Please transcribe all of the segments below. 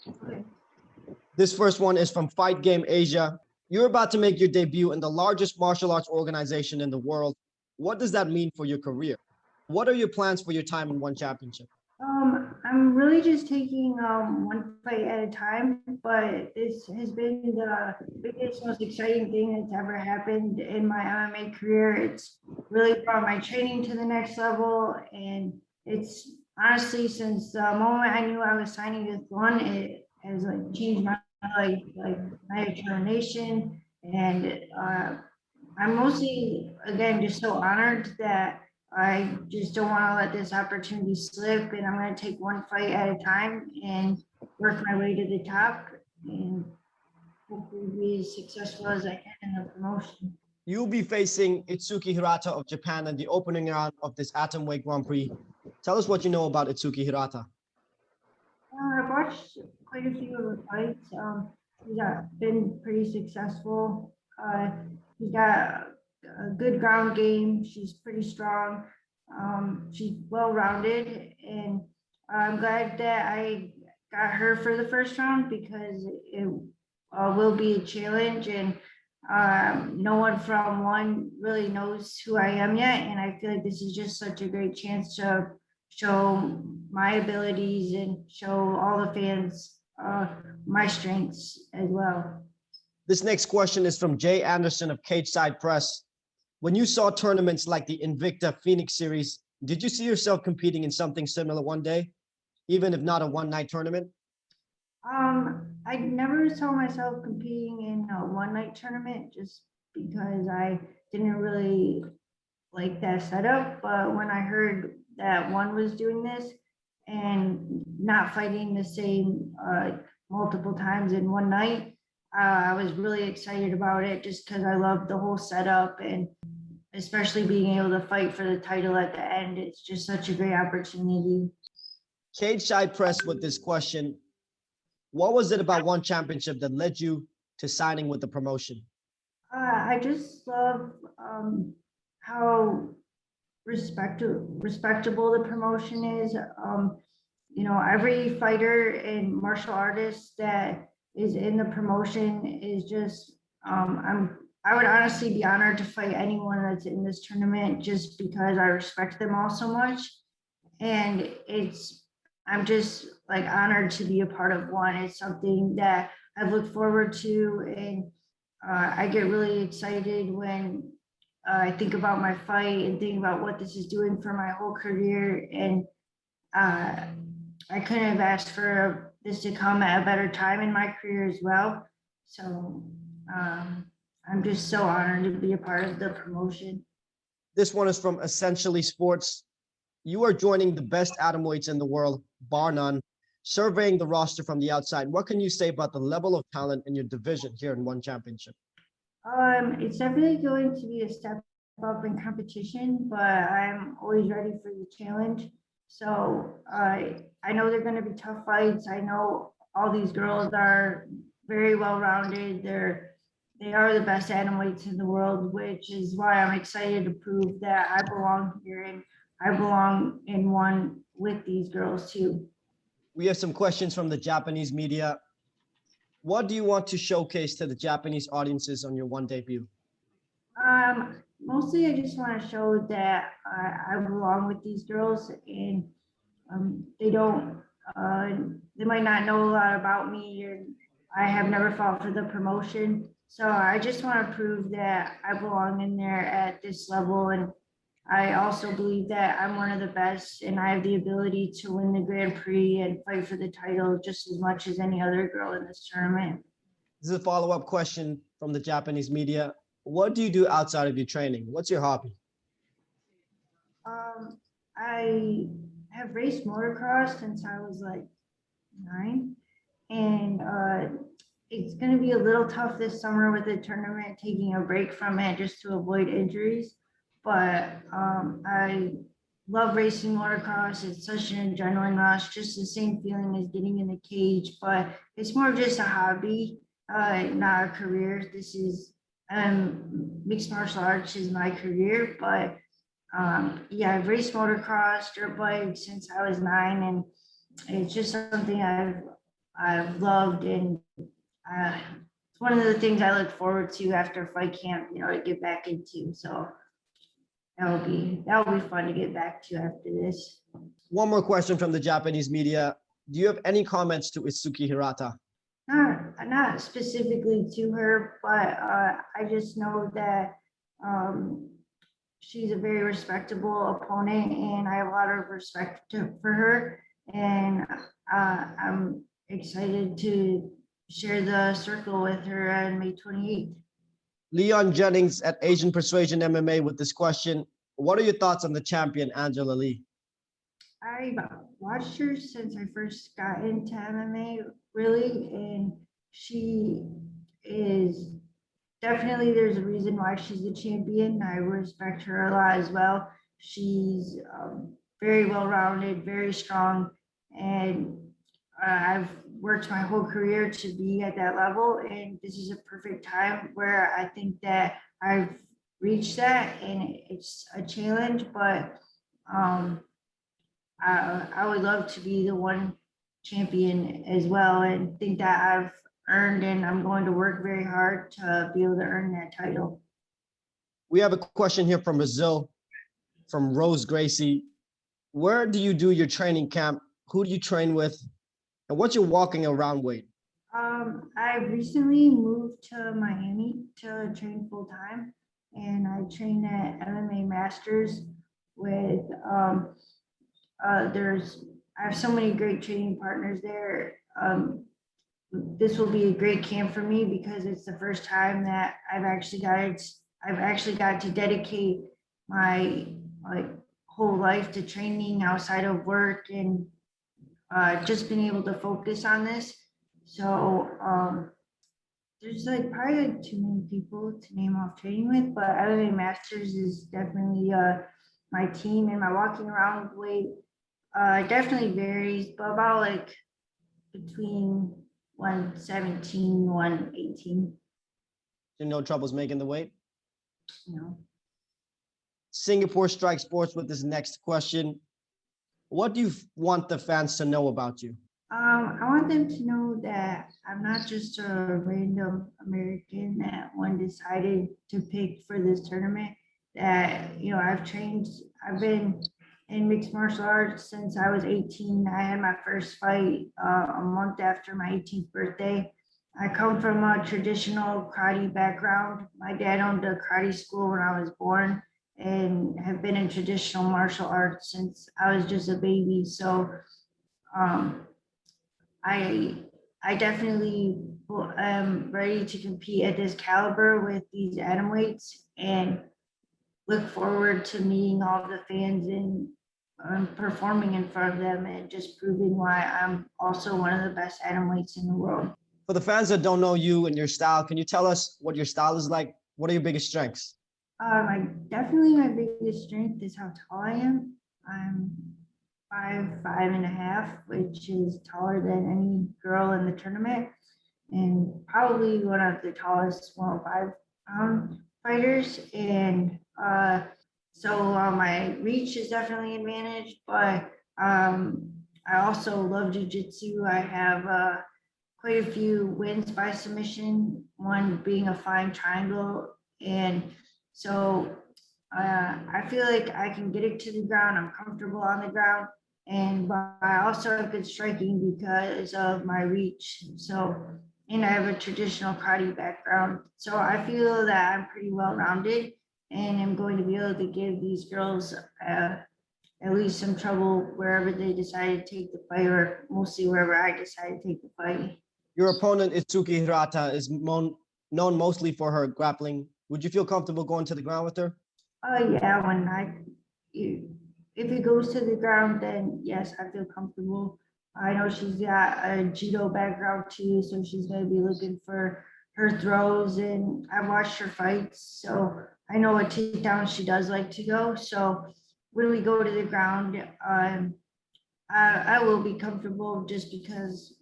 Okay. This first one is from Fight Game Asia. You're about to make your debut in the largest martial arts organization in the world. What does that mean for your career? What are your plans for your time in one championship? I'm really just taking one fight at a time, but this has been the biggest, most exciting thing that's ever happened in my MMA career. It's really brought my training to the next level, and it's honestly since the moment I knew I was signing with one, it has like changed my life, like my determination, and I'm mostly again just so honored that I just don't want to let this opportunity slip, and I'm going to take one fight at a time and work my way to the top and hopefully be as successful as I can in the promotion. You'll be facing Itsuki Hirata of Japan in the opening round of this Atomweight Grand Prix. Tell us what you know about Itsuki Hirata. I've watched quite a few of the fights. He's been pretty successful. He's got a good ground game. She's pretty strong. She's well-rounded, and I'm glad that I got her for the first round because it will be a challenge, and no one from one really knows who I am yet, and I feel like this is just such a great chance to show my abilities and show all the fans my strengths as well. This next question is from Jay Anderson of Cage Side Press. When you saw tournaments like the Invicta Phoenix Series, did you see yourself competing in something similar one day, even if not a one-night tournament? I never saw myself competing in a one-night tournament just because I didn't really like that setup. But when I heard that one was doing this and not fighting the same multiple times in one night, I was really excited about it just because I love the whole setup, and especially being able to fight for the title at the end. It's just such a great opportunity. Cage Side Press with this question. What was it about one championship that led you to signing with the promotion? I just love how respectable the promotion is. Every fighter and martial artist that is in the promotion is just I would honestly be honored to fight anyone that's in this tournament just because I respect them all so much. And I'm just like honored to be a part of one. It's something that I've looked forward to, and I get really excited when I think about my fight and think about what this is doing for my whole career. And I couldn't have asked for this to come at a better time in my career as well. So I'm just so honored to be a part of the promotion. This one is from Essentially Sports. You are joining the best atomweights in the world, bar none. Surveying the roster from the outside, what can you say about the level of talent in your division here in one championship? It's definitely going to be a step up in competition, but I'm always ready for the challenge. So I know they're going to be tough fights. I know all these girls are very well-rounded. They are the best atomweights in the world, which is why I'm excited to prove that I belong here and I belong in one with these girls too. We have some questions from the Japanese media. What do you want to showcase to the Japanese audiences on your one debut? Mostly I just want to show that I belong with these girls, and they don't, they might not know a lot about me, or I have never fought for the promotion. So I just want to prove that I belong in there at this level. And I also believe that I'm one of the best and I have the ability to win the Grand Prix and fight for the title just as much as any other girl in this tournament. This is a follow-up question from the Japanese media. What do you do outside of your training? What's your hobby? I have raced motocross since I was like 9, and it's going to be a little tough this summer with the tournament, taking a break from it just to avoid injuries. But I love racing motocross. It's such an adrenaline rush, just the same feeling as getting in the cage, but it's more just a hobby, not a career. This is mixed martial arts is my career, but yeah, I've raced motocross, dirt bikes since I was 9, and it's just something I've I've loved, and it's one of the things I look forward to after fight camp, to get back into. So that'll be fun to get back to after this. One more question from the Japanese media. Do you have any comments to Itsuki Hirata? Not specifically to her, but I just know that she's a very respectable opponent, and I have a lot of respect for her. And I'm excited to share the circle with her on May 28th. Leon Jennings at Asian Persuasion MMA with this question. What are your thoughts on the champion, Angela Lee? I've watched her since I first got into MMA, really, and she is definitely, there's a reason why she's the champion. I respect her a lot as well. She's very well-rounded, very strong, and I've worked my whole career to be at that level, and this is a perfect time where I think that I've reached that, and it's a challenge, but I would love to be the one champion as well, and think that I've earned, and I'm going to work very hard to be able to earn that title. We have a question here from Brazil, from Rose Gracie. Where do you do your training camp? Who do you train with? And what's your walking around weight? I recently moved to Miami to train full time, and I train at MMA Masters with I have so many great training partners there. This will be a great camp for me because it's the first time that I've actually got to dedicate my whole life to training outside of work, and just been able to focus on this. So there's probably too many people to name off training with, but MMA Masters is definitely my team, and my walking around weight definitely varies, but about between 117, 118. No troubles making the weight? No. Singapore Strike Sports with this next question. What do you want the fans to know about you? I want them to know that I'm not just a random American that one decided to pick for this tournament. That, I've been in mixed martial arts since I was 18. I had my first fight a month after my 18th birthday. I come from a traditional karate background. My dad owned a karate school when I was born, and have been in traditional martial arts since I was just a baby. So I definitely am ready to compete at this caliber with these atomweights, and look forward to meeting all the fans and performing in front of them, and just proving why I'm also one of the best atomweights in the world. For the fans that don't know you and your style, can you tell us what your style is like? What are your biggest strengths? My biggest strength is how tall I am. I'm 5'5.5", which is taller than any girl in the tournament, and probably one of the tallest 105-pound fighters. And so my reach is definitely an advantage, but I also love jiu-jitsu. I have quite a few wins by submission, one being a flying triangle. And so I feel like I can get it to the ground. I'm comfortable on the ground. And I also have good striking because of my reach. So, and I have a traditional karate background. So I feel that I'm pretty well-rounded, and I'm going to be able to give these girls at least some trouble wherever they decide to take the fight, or mostly wherever I decide to take the fight. Your opponent, Itsuki Hirata, is known mostly for her grappling. Would you feel comfortable going to the ground with her? Yeah, if it goes to the ground, then yes, I feel comfortable. I know she's got a judo background too, so she's going to be looking for her throws, and I've watched her fights, so I know what takedown she does like to go. So when we go to the ground, I will be comfortable, just because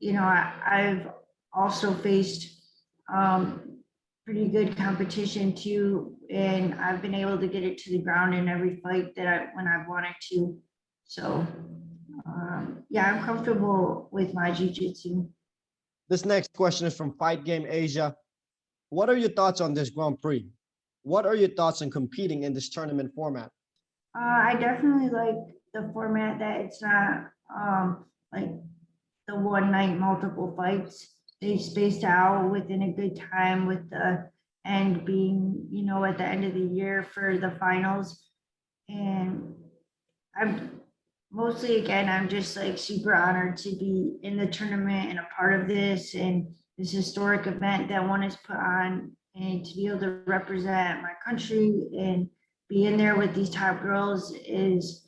I've also faced pretty good competition too, and I've been able to get it to the ground in every fight that when I've wanted to. So Yeah, I'm comfortable with my jiu-jitsu. This next question is from Fight Game Asia. What are your thoughts on this Grand Prix? What are your thoughts on competing in this tournament format? I definitely like the format that it's not like the one night multiple fights. They spaced out within a good time with the end being, at the end of the year for the finals. And I'm mostly, again, I'm just like super honored to be in the tournament and a part of this and this historic event that one is put on, and to be able to represent my country and be in there with these top girls is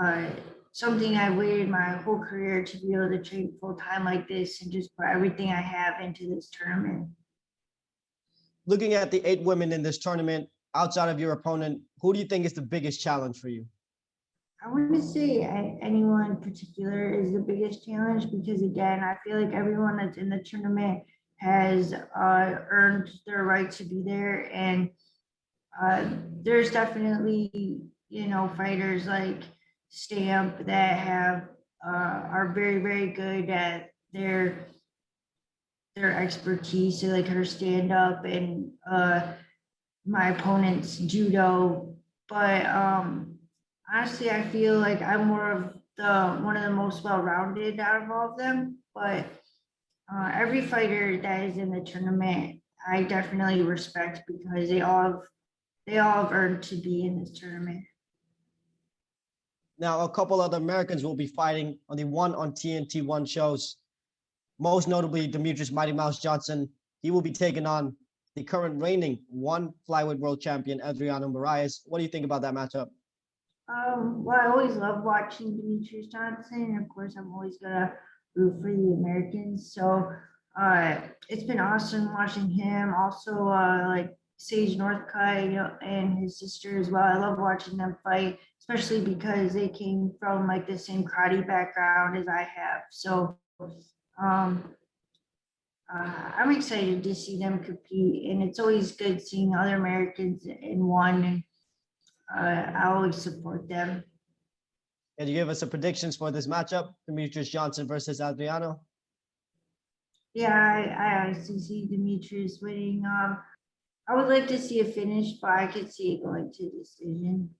uh, something I waited my whole career to be able to train full time like this and just put everything I have into this tournament. Looking at the 8 women in this tournament, outside of your opponent, who do you think is the biggest challenge for you? I wouldn't say anyone in particular is the biggest challenge because, again, I feel like everyone that's in the tournament has earned their right to be there. And there's definitely, fighters like Stamp that have are very, very good at their expertise. So like her stand up and my opponent's judo. But honestly, I feel like I'm more of one of the most well-rounded out of all of them. But every fighter that is in the tournament, I definitely respect because they all have earned to be in this tournament. Now, a couple other Americans will be fighting on the One on TNT One shows. Most notably, Demetrius Mighty Mouse Johnson. He will be taking on the current reigning one flyweight world champion, Adriano Moraes. What do you think about that matchup? Well, I always love watching Demetrius Johnson, and of course, I'm always gonna root for the Americans. So, it's been awesome watching him. Also, like Sage Northcutt, and his sister as well. I love watching them fight, especially because they came from like the same karate background as I have. So, um, I'm excited to see them compete, and it's always good seeing other Americans in one. And I always support them. Can you give us a predictions for this matchup, Demetrius Johnson versus Adriano? Yeah, I honestly see Demetrius winning. I would like to see a finish, but I could see it going to decision.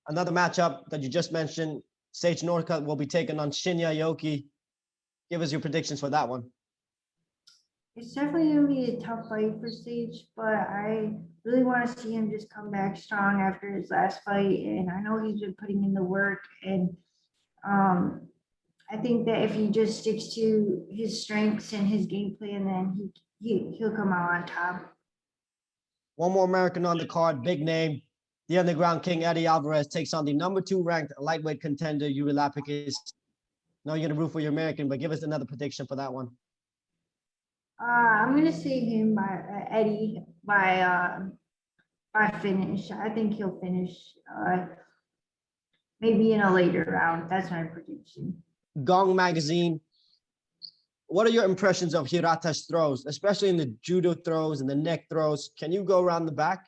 Another matchup that you just mentioned, Sage Northcutt will be taking on Shinya Yoki. Give us your predictions for that one. It's definitely gonna be a tough fight for Sage, but I really want to see him just come back strong after his last fight. And I know he's been putting in the work, and um, I think that if he just sticks to his strengths and his game plan, then he'll come out on top. One more American on the card, big name. The underground king, Eddie Alvarez, takes on the number 2 ranked lightweight contender, Yuri Lapikis. No, you're going to root for your American, but give us another prediction for that one. I'm gonna say him by Eddie by finish. I think he'll finish maybe in a later round. That's my prediction. Gong Magazine. What are your impressions of Hirata's throws, especially in the judo throws and the neck throws? Can you go around the back?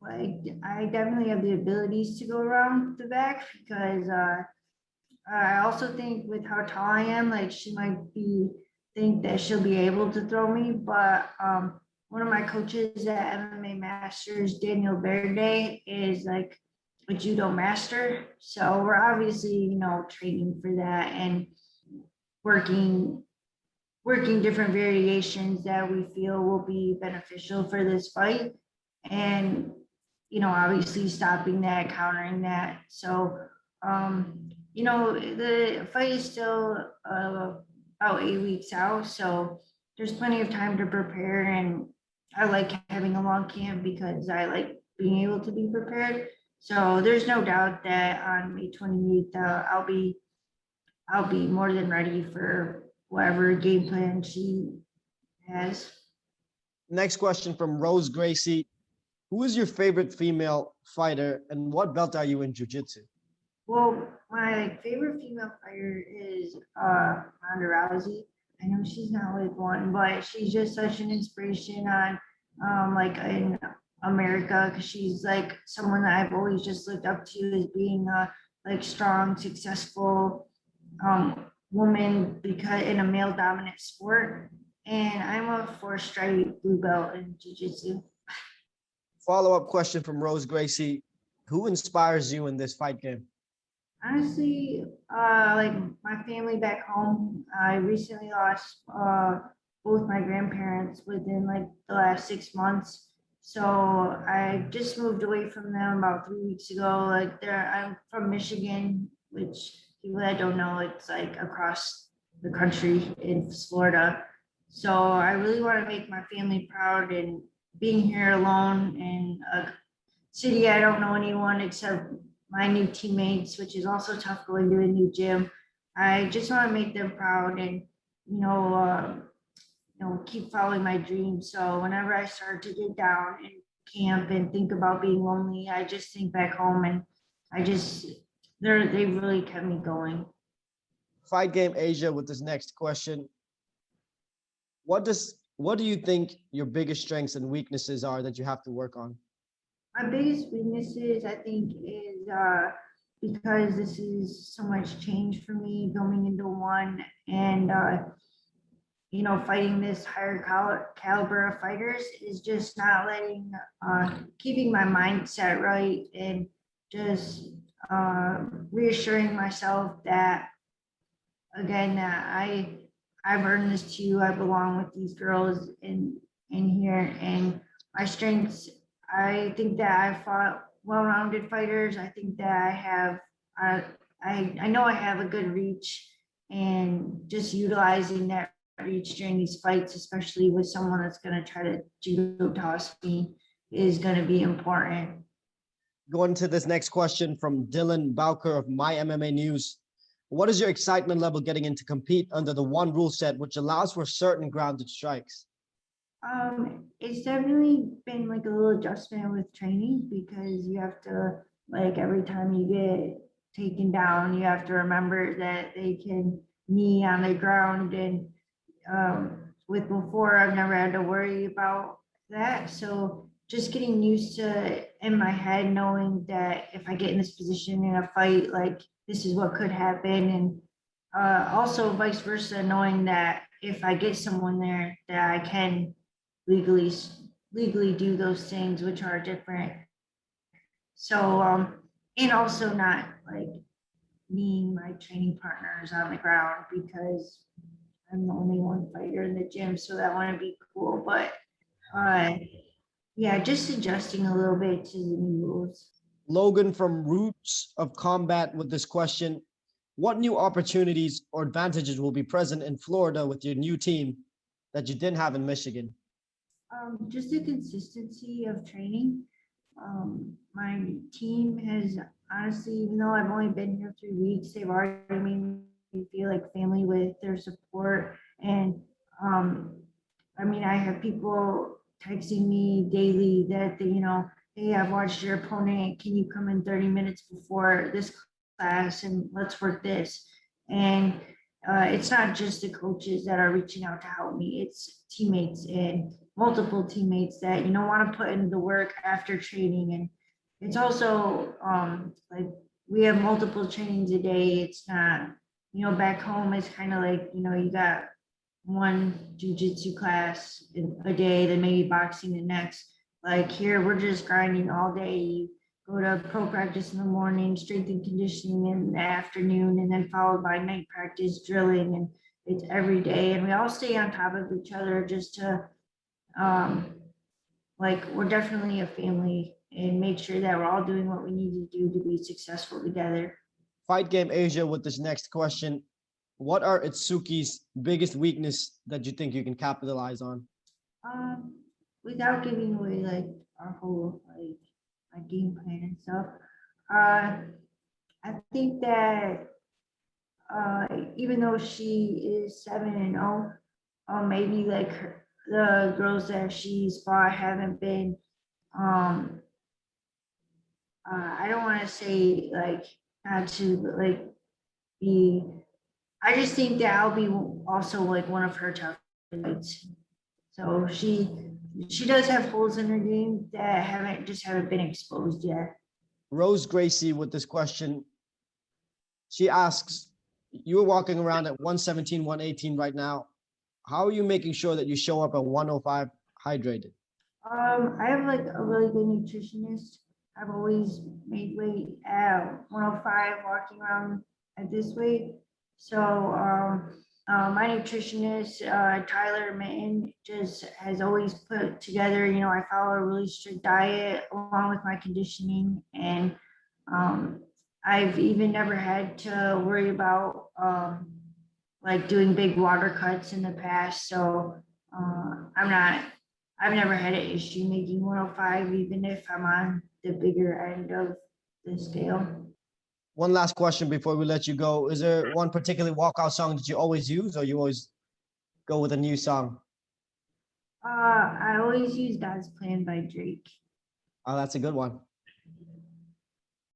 Like I definitely have the abilities to go around the back because I also think with how tall I am, like she might think that she'll be able to throw me. But one of my coaches at MMA Masters, Daniel Verde, is like a judo master. So we're obviously, training for that and working different variations that we feel will be beneficial for this fight. And, obviously stopping that, countering that. So, the fight is still about 8 weeks out. So there's plenty of time to prepare. And I like having a long camp because I like being able to be prepared. So there's no doubt that on May 28th, I'll be more than ready for whatever game plan she has. Next question from Rose Gracie. Who is your favorite female fighter and what belt are you in jiu-jitsu? Well, my favorite female fighter is Ronda Rousey. I know she's not like one, but she's just such an inspiration on like in America because she's like someone that I've always just looked up to as being like strong, successful woman because in a male dominant sport. And I'm a 4 stripe blue belt in jiu-jitsu. Follow-up question from Rose Gracie. Who inspires you in this fight game? Honestly, like my family back home, I recently lost both my grandparents within like the last 6 months. So I just moved away from them about 3 weeks ago. I'm from Michigan, which people that don't know, it's like across the country in Florida. So I really want to make my family proud, and being here alone in a city I don't know anyone except my new teammates, which is also tough going to a new gym. I just want to make them proud, and you know, keep following my dreams. So whenever I start to get down in camp and think about being lonely, I just think back home, and I just they really kept me going. Fight Game Asia with this next question. What do you think your biggest strengths and weaknesses are that you have to work on? My biggest weaknesses, I think, is because this is so much change for me going into one, and fighting this higher caliber of fighters is just not keeping my mindset right, and just reassuring myself that again that I've earned this too. I belong with these girls in here, and my strengths. I think that I fought well-rounded fighters. I think that I have. I know I have a good reach, and just utilizing that reach during these fights, especially with someone that's going to try to judo toss me, is going to be important. Going to this next question from Dylan Bowker of My MMA News. What is your excitement level getting into compete under the one rule set, which allows for certain grounded strikes? It's definitely been like a little adjustment with training, because you have to, like, every time you get taken down, you have to remember that they can knee on the ground, and with before, I've never had to worry about that. So just getting used to in my head, knowing that if I get in this position in a fight, like this is what could happen. And also vice versa, knowing that if I get someone there, that I can legally do those things, which are different. So and also not like needing my training partners on the ground, because I'm the only one fighter in the gym, so that wouldn't be cool. But yeah, just adjusting a little bit to the new rules. Logan from Roots of Combat with this question. What new opportunities or advantages will be present in Florida with your new team that you didn't have in Michigan? Just the consistency of training. My team has honestly, even though I've only been here 3 weeks, they've already made me feel like family with their support. And I mean, I have people texting me daily that hey, I've watched your opponent. Can you come in 30 minutes before this class and let's work this? And it's not just the coaches that are reaching out to help me, it's teammates and multiple teammates that want to put in the work after training. And it's also like we have multiple trainings a day. It's not, back home it's kind of like, you got one jiu-jitsu class a day, then maybe boxing the next. Like here, we're just grinding all day. You go to pro practice in the morning, strength and conditioning in the afternoon, and then followed by night practice, drilling, and it's every day. And we all stay on top of each other just to, like, we're definitely a family, and make sure that we're all doing what we need to do to be successful together. Fight Game Asia with this next question. What are Itsuki's biggest weakness that you think you can capitalize on? Without giving away like our whole my game plan and stuff, I think that even though she is 7-0, maybe like the girls that she's fought haven't been. I don't want to say like not to like be. I just think that I'll be also like one of her tough fights. So she does have holes in her game that haven't been exposed yet. Rose Gracie with this question. She asks, you're walking around at 117, 118 right now. How are you making sure that you show up at 105 hydrated? I have like a really good nutritionist. I've always made weight at 105, walking around at this weight. So my nutritionist, Tyler Mitten, just has always put together, I follow a really strict diet along with my conditioning. And I've even never had to worry about like doing big water cuts in the past. So I've never had an issue making 105, even if I'm on the bigger end of the scale. One last question before we let you go. Is there one particular walkout song that you always use, or you always go with a new song? I always use God's Plan by Drake. Oh, that's a good one.